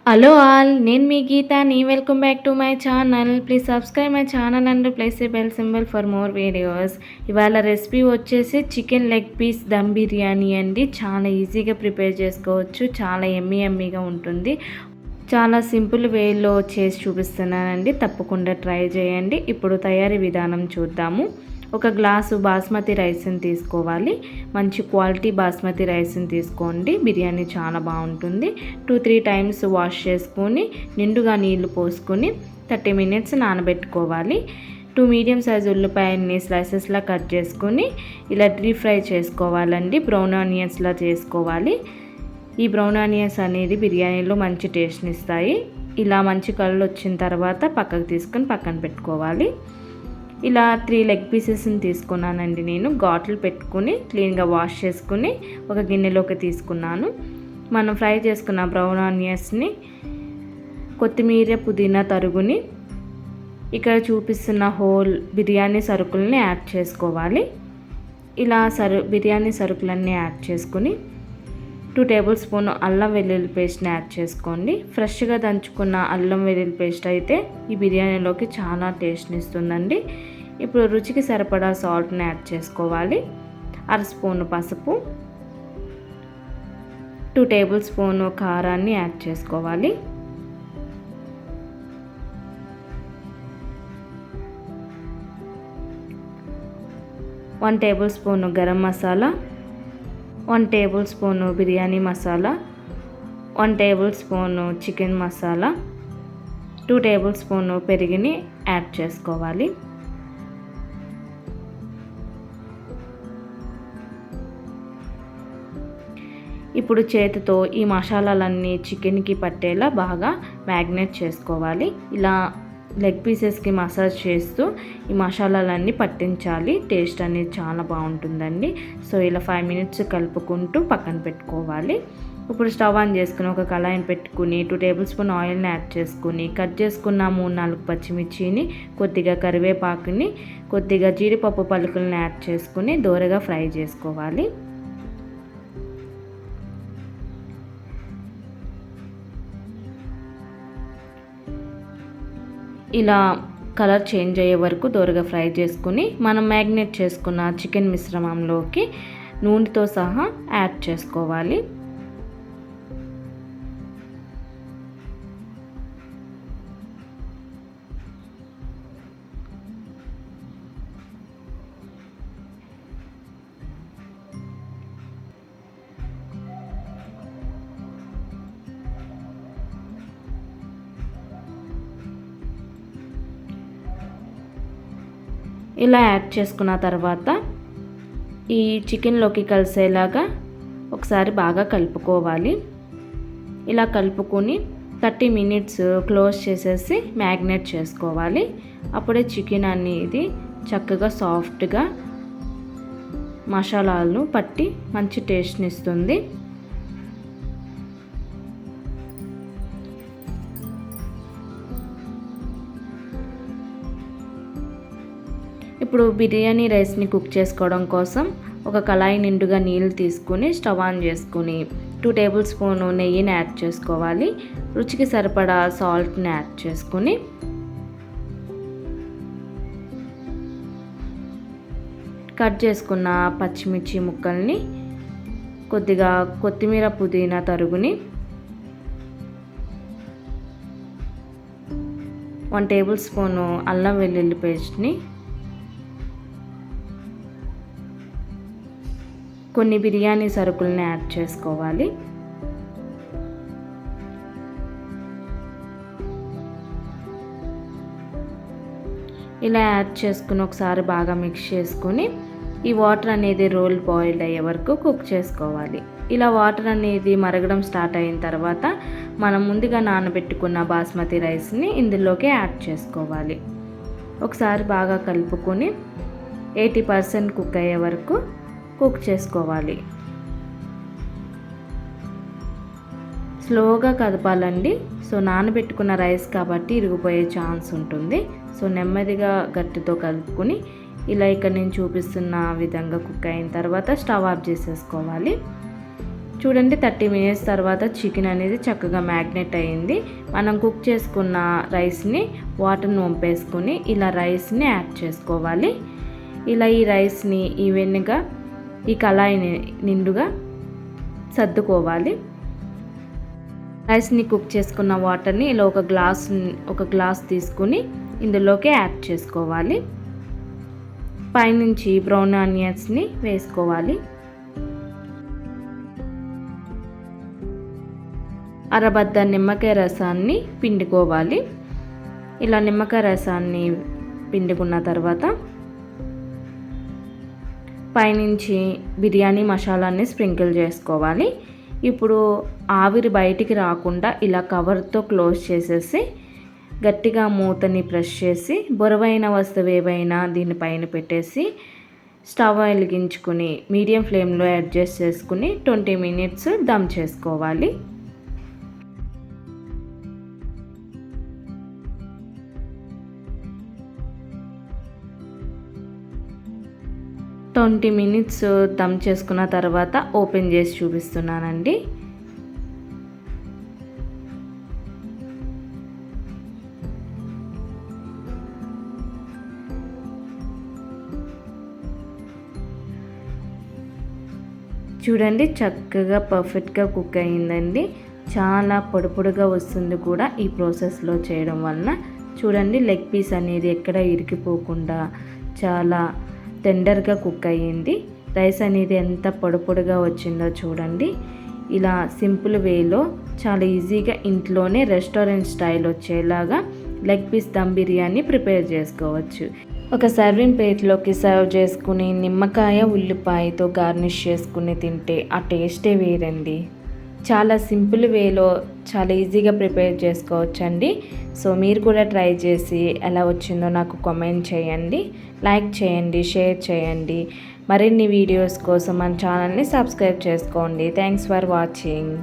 Hello all, నేను మీ గీతాని. Welcome back to my channel. Please subscribe my channel and place a bell symbol for more videos. ఇవాళ recipe వచ్చేసి chicken leg piece dum biryani అండి. చాలా ఈజీగా ప్రిపేర్ చేసుకోవచ్చు, చాలా ఎమ్మీగా ఉంటుంది. చాలా సింపుల్ వేలో చేసి చూపిస్తున్నానండి, తప్పకుండా ట్రై చేయండి. ఇప్పుడు తయారీ విధానం చూద్దాము. ఒక గ్లాసు బాస్మతి రైస్ని తీసుకోవాలి. మంచి క్వాలిటీ బాస్మతి రైస్ని తీసుకోండి, బిర్యానీ చాలా బాగుంటుంది. 2-3 టైమ్స్ వాష్ చేసుకొని నిండుగా నీళ్లు పోసుకొని 30 మినిట్స్ నానబెట్టుకోవాలి. 2 మీడియం సైజు ఉల్లిపాయల్ని స్లైసెస్లా కట్ చేసుకొని ఇలా డీప్ ఫ్రై చేసుకోవాలండి. బ్రౌన్ ఆనియన్స్లా చేసుకోవాలి. ఈ బ్రౌన్ ఆనియన్స్ అనేది బిర్యానీలో మంచి టేస్ట్ని ఇస్తాయి. ఇలా మంచి కలర్ వచ్చిన తర్వాత పక్కకు తీసుకొని పక్కన పెట్టుకోవాలి. ఇలా 3 లెగ్ పీసెస్ని తీసుకున్నానండి. నేను ఘాట్లు పెట్టుకుని క్లీన్గా వాష్ చేసుకుని ఒక గిన్నెలోకి తీసుకున్నాను. మనం ఫ్రై చేసుకున్న బ్రౌన్ ఆనియన్స్ని, కొత్తిమీర, పుదీనా తరుగుని, ఇక్కడ చూపిస్తున్న హోల్ బిర్యానీ సరుకుల్ని యాడ్ చేసుకోవాలి. ఇలా బిర్యానీ సరుకులన్నీ యాడ్ చేసుకుని 2 టేబుల్ స్పూన్ అల్లం వెల్లుల్లి పేస్ట్ని యాడ్ చేసుకోండి. ఫ్రెష్గా దంచుకున్న అల్లం వెల్లుల్లి పేస్ట్ అయితే ఈ బిర్యానీలోకి చాలా టేస్ట్ని ఇస్తుందండి. ఇప్పుడు రుచికి సరిపడా సాల్ట్ని యాడ్ చేసుకోవాలి. 1/2 స్పూన్ పసుపు, 2 టేబుల్ స్పూన్ కారాన్ని యాడ్ చేసుకోవాలి. One tablespoon garam masala, 1 tablespoon biryani masala, 1 tablespoon chicken masala, 2 tablespoon పెరుగుని యాడ్ చేసుకోవాలి. ఇప్పుడు చేతితో ఈ మసాలాలన్నీ చికెన్కి పట్టేలా బాగా మ్యాగ్నేట్ చేసుకోవాలి. ఇలా లెగ్ పీసెస్కి మసాజ్ చేస్తూ ఈ మసాలాలన్నీ పట్టించాలి. టేస్ట్ అనేది చాలా బాగుంటుందండి. సో ఇలా 5 మినిట్స్ కలుపుకుంటూ పక్కన పెట్టుకోవాలి. ఇప్పుడు స్టవ్ ఆన్ చేసుకుని ఒక కళాయిని పెట్టుకుని 2 టేబుల్ స్పూన్ ఆయిల్ని యాడ్ చేసుకుని కట్ చేసుకున్న 3-4 పచ్చిమిర్చిని, కొద్దిగా కరివేపాకుని, కొద్దిగా జీడిపప్పు పలుకులను యాడ్ చేసుకుని దోరగా ఫ్రై చేసుకోవాలి. ఇలా కలర్ చేంజ్ అయ్యే వరకు దోరగా ఫ్రై చేసుకుని మనం మ్యాగ్నేట్ చేసుకున్న చికెన్ మిశ్రమంలోకి నూనెతో సహా యాడ్ చేసుకోవాలి. ఇలా యాడ్ చేసుకున్న తర్వాత ఈ చికెన్లోకి కలిసేలాగా ఒకసారి బాగా కలుపుకోవాలి. ఇలా కలుపుకొని 30 మినిట్స్ క్లోజ్ చేసేసి మ్యాగ్నేట్ చేసుకోవాలి. అప్పుడే చికెన్ అనేది చక్కగా సాఫ్ట్గా మసాలాలను పట్టి మంచి టేస్ట్ని ఇస్తుంది. ఇప్పుడు బిర్యానీ రైస్ని కుక్ చేసుకోవడం కోసం ఒక కళాయి నిండుగా నీళ్ళు తీసుకుని స్టవ్ ఆన్ చేసుకుని 2 టేబుల్ స్పూన్ నెయ్యిని యాడ్ చేసుకోవాలి. రుచికి సరిపడా సాల్ట్ని యాడ్ చేసుకుని కట్ చేసుకున్న పచ్చిమిర్చి ముక్కల్ని, కొద్దిగా కొత్తిమీర, పుదీనా తరుగుని, 1 టేబుల్ స్పూన్ అల్లం వెల్లుల్లి పేస్ట్ని, కొన్ని బిర్యానీ సరుకుల్ని యాడ్ చేసుకోవాలి. ఇలా యాడ్ చేసుకుని ఒకసారి బాగా మిక్స్ చేసుకుని ఈ వాటర్ అనేది రోల్ బాయిల్డ్ అయ్యే వరకు కుక్ చేసుకోవాలి. ఇలా వాటర్ అనేది మరగడం స్టార్ట్ అయిన తర్వాత మనం ముందుగా నానబెట్టుకున్న బాస్మతి రైస్ని ఇందులోకి యాడ్ చేసుకోవాలి. ఒకసారి బాగా కలుపుకొని 80% కుక్ అయ్యే వరకు కుక్ చేసుకోవాలి. స్లోగా కదపాలండి. సో నానబెట్టుకున్న రైస్ కాబట్టి ఇరిగిపోయే ఛాన్స్ ఉంటుంది. సో నెమ్మదిగా గట్టితో కలుపుకొని ఇలా ఇక్కడ నేను చూపిస్తున్న విధంగా కుక్ అయిన తర్వాత స్టవ్ ఆఫ్ చేసేసుకోవాలి. చూడండి 30 మినిట్స్ తర్వాత చికెన్ అనేది చక్కగా మ్యాగ్నెట్ అయ్యింది. మనం కుక్ చేసుకున్న రైస్ని వాటర్ని వంపేసుకొని ఇలా రైస్ని యాడ్ చేసుకోవాలి. ఇలా ఈ రైస్ని ఈవెన్గా ఈ కళాయిని నిండుగా సర్దుకోవాలి. రైస్ని కుక్ చేసుకున్న వాటర్ని ఇలా ఒక గ్లాస్ తీసుకుని ఇందులోకి యాడ్ చేసుకోవాలి. పైనుంచి బ్రౌన్ ఆనియన్స్ని వేసుకోవాలి. అరబద్ద నిమ్మకాయ రసాన్ని పిండుకోవాలి. ఇలా నిమ్మకాయ రసాన్ని పిండుకున్న తర్వాత పైనుంచి బిర్యానీ మసాలాని స్ప్రింకిల్ చేసుకోవాలి. ఇప్పుడు ఆవిరి బయటికి రాకుండా ఇలా కవర్తో క్లోజ్ చేసేసి గట్టిగా మూతని ప్రెస్ చేసి బొరవైన వస్తువు ఏవైనా దీనిపైన పెట్టేసి స్టవ్ వెలిగించుకుని మీడియం ఫ్లేమ్లో అడ్జస్ట్ చేసుకుని 20 మినిట్స్ దమ్ చేసుకోవాలి. ట్వంటీ మినిట్స్ దమ్ చేసుకున్న తర్వాత ఓపెన్ చేసి చూపిస్తున్నానండి. చూడండి చక్కగా పర్ఫెక్ట్గా కుక్ అయ్యిందండి. చాలా పొడిగా వస్తుంది కూడా ఈ ప్రాసెస్లో చేయడం వలన. చూడండి లెగ్ పీస్ అనేది ఎక్కడ ఇరికిపోకుండా చాలా టెండర్గా కుక్ అయ్యింది. రైస్ అనేది ఎంత పొడిగా వచ్చిందో చూడండి. ఇలా సింపుల్ వేలో చాలా ఈజీగా ఇంట్లోనే రెస్టారెంట్ స్టైల్ వచ్చేలాగా leg piece dum biryani prepare చేసుకోవచ్చు. ఒక సర్వింగ్ ప్లేట్లోకి సర్వ్ చేసుకుని నిమ్మకాయ ఉల్లిపాయతో గార్నిష్ చేసుకుని తింటే ఆ టేస్టే వేరండి. చాలా సింపుల్ వేలో చాలా ఈజీగా ప్రిపేర్ చేసుకోవచ్చండి. సో మీరు కూడా ట్రై చేసి ఎలా వచ్చిందో నాకు కామెంట్ చేయండి, లైక్ చేయండి, షేర్ చేయండి. మరిన్ని వీడియోస్ కోసం మన ఛానల్ని సబ్స్క్రైబ్ చేసుకోండి. Thanks for watching.